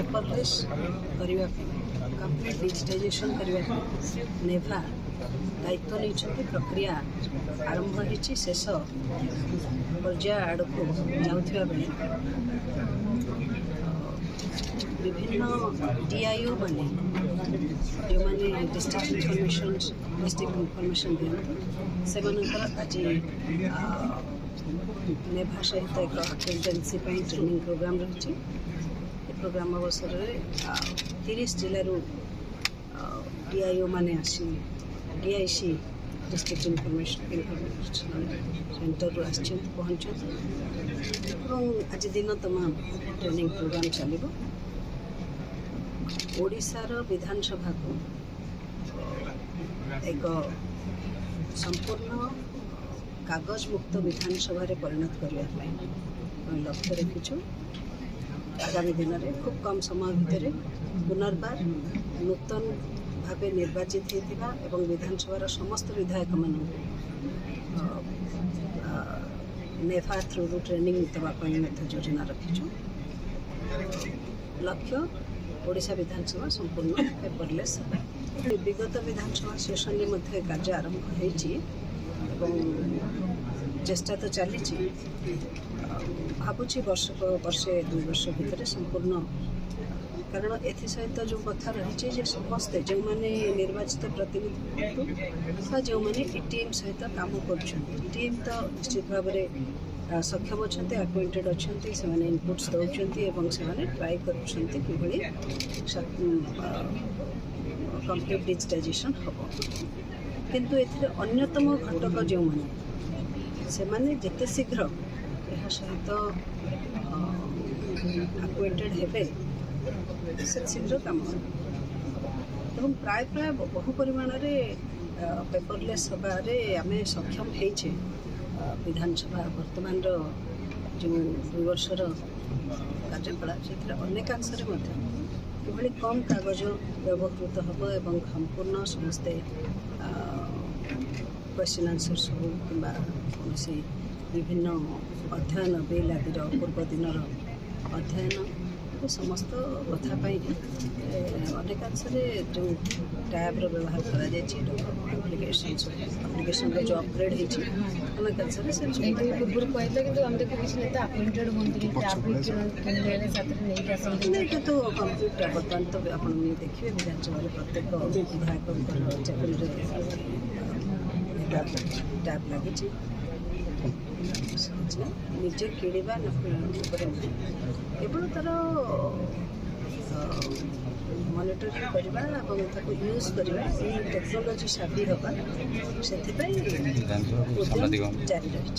Paperless करने complete digitisation करने नेभा दायित्व नहीं प्रक्रिया आरंभ होती शेष पर्याय आड़ को जाऊा बेले विभिन्न डीआईओ माने जो मैंने डिस्ट्रिक्ट इनफॉरमेशन दिखाते से आज नेभा सहित एक अटेंडेंसी ट्रेनिंग प्रोग्राम रही प्रोग्राम अवसर में 30 जिलूर डीआईओ माने आसी डीआईसी डिस्ट्रिक्ट इनफॉरमेशन सेंटर पहुँच आज दिन तमाम ट्रेनिंग प्रोग्राम चलो ओडिशार विधानसभा को एक संपूर्ण कागज मुक्त विधानसभा परिणत करने लक्ष्य रखीचु। आगामी दिन में खूब कम समय भितर पुनर्बार नूतन भाव निर्वाचित होता एवं विधानसभा समस्त विधायक मान नेफा थ्रू ट्रेनिंग देवाई योजना रखीचु। लक्ष्य ओडिशा विधानसभा संपूर्ण पेपरलेस विगत विधानसभा सेशन में कार्य आरंभ होती चेष्टा तो चली भावुँ वर्षे 2 वर्ष भितर संपूर्ण कारण एथि सहित जो कथा रही समस्ते जो मैंने निर्वाचित प्रतिनिधि जो मैंने टीम सहित काम कर टीम तो निश्चित भाव में सक्षम अच्छा अपॉइंटेड अच्छा से इनपुट्स दौरान से ट्राए कर कंप्लीट डिजिटाइजेशन हम किंतु एथिरे अन्यतम घटक जो मैंने जिते शीघ्र यह सहित अपॉइंटेड हेबे से शीघ्र काम एवं प्राय प्राय बहु परिमाण पेपरलेस हबारे आम सक्षम होइछे। विधानसभा वर्तमान जो 2 वर्षर कार्यकला से अनेकांश कि कम कागज व्यवहृत हम एवं संपूर्ण समस्ते क्वेश्चन आंसर्स हो कि कौन विभिन्न अध्ययन बिल आदि पूर्व दिन अध्ययन समस्त कथापी अनेकांश जो टैब व्यवहार करप्लिकेशन जो अपग्रेड होती अनेकांश पूर्व कहते कि आम देखो किसी नेता अपॉइंटेड होती तो कम्प्लीट बर्तमान तो आप देखिए विधानसभा प्रत्येक विधायक चाकरी टैब लगी निजे किणवा केवल तार मॉनिटरिंग करवा यूज करवा टेक्नोलोजी साबी हवा से जारी रही।